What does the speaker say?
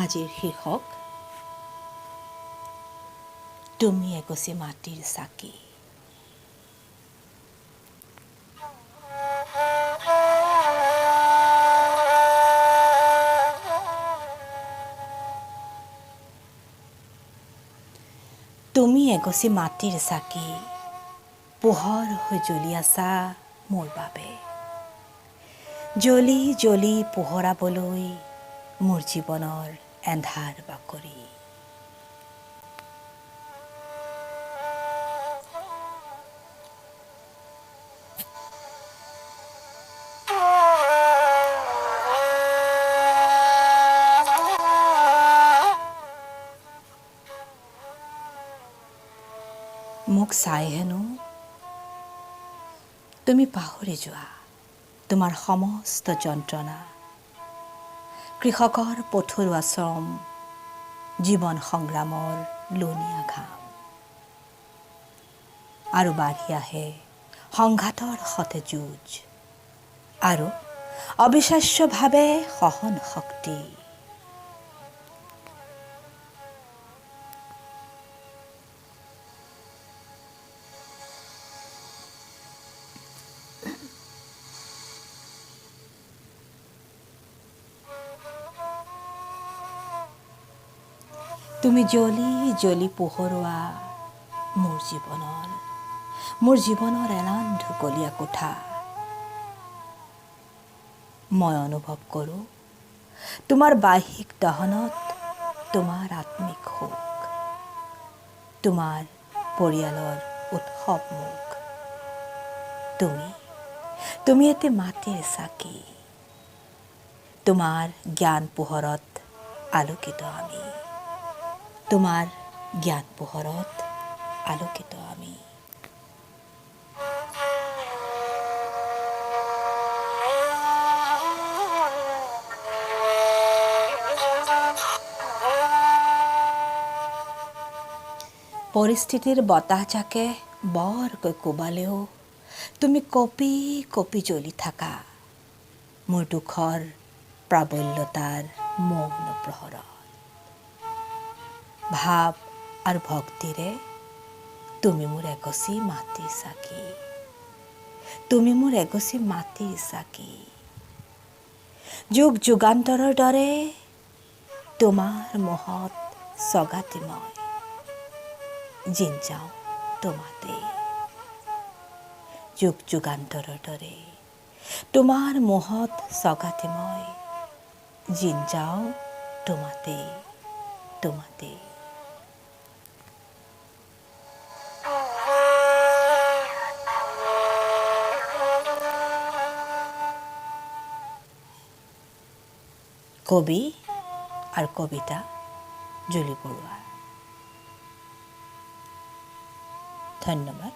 আজিৰ শীৰ্ষক তুমি এগছি মাটিৰ চাকি। তুমি এগছি মাটিৰ চাকি, পোহৰ হৈ জ্বলি আছা মোৰ বাবে। জ্বলি জ্বলি পোহৰাবলৈ মোৰ জীৱনৰ এন্ধাৰ বাকৰি। মোক চাই হেনো তুমি পাহৰি যোৱা তোমাৰ সমস্ত যন্ত্ৰণা, কৃষকৰ পথৰুৱা শ্ৰম, জীৱন সংগ্ৰামৰ লুণীয়া ঘাম, আৰু বাঢ়ি আহে সংঘাতৰ সতে যুঁজ আৰু অবিশ্বাস্যভাৱে সহন শক্তি। তুমি জ্বলি জ্বলি পোহৰোৱা মোৰ জীৱনৰ এলান ঢুকলীয়া কোঠা। মই অনুভৱ কৰোঁ তোমাৰ বাহ্যিক দহনত তোমাৰ আত্মিক সুখ, তোমাৰ পৰিয়ালৰ উৎসৱ মুখ। তুমি এটি মাটিৰ চাকি, তোমাৰ জ্ঞান পোহৰত আলোকিত আমি, তোমাৰ জ্ঞান পোহৰত আলোকিত আমি। পৰিস্থিতিৰ বতাহজাকে বৰকৈ কোবালেও তুমি কঁপি কঁপি জ্বলি থাকা মোৰ দুখৰ প্ৰাবল্যতাৰ মৌন প্ৰহৰত। ভাৱ আৰু ভক্তিৰে তুমি মোৰ এগছি মাটিৰ চাকি, তুমি মোৰ এগছি মাটিৰ চাকি। যুগ যুগান্তৰৰ দৰে তোমাৰ মোহত চগাতি মই জিন যাওঁ তোমাতে। যুগ যুগান্তৰৰ দৰে তোমাৰ মোহত চগাতি মই জিন যাওঁ তোমাতে। কবি আৰু কবিতা জুলি বৰুৱা। ধন্যবাদ।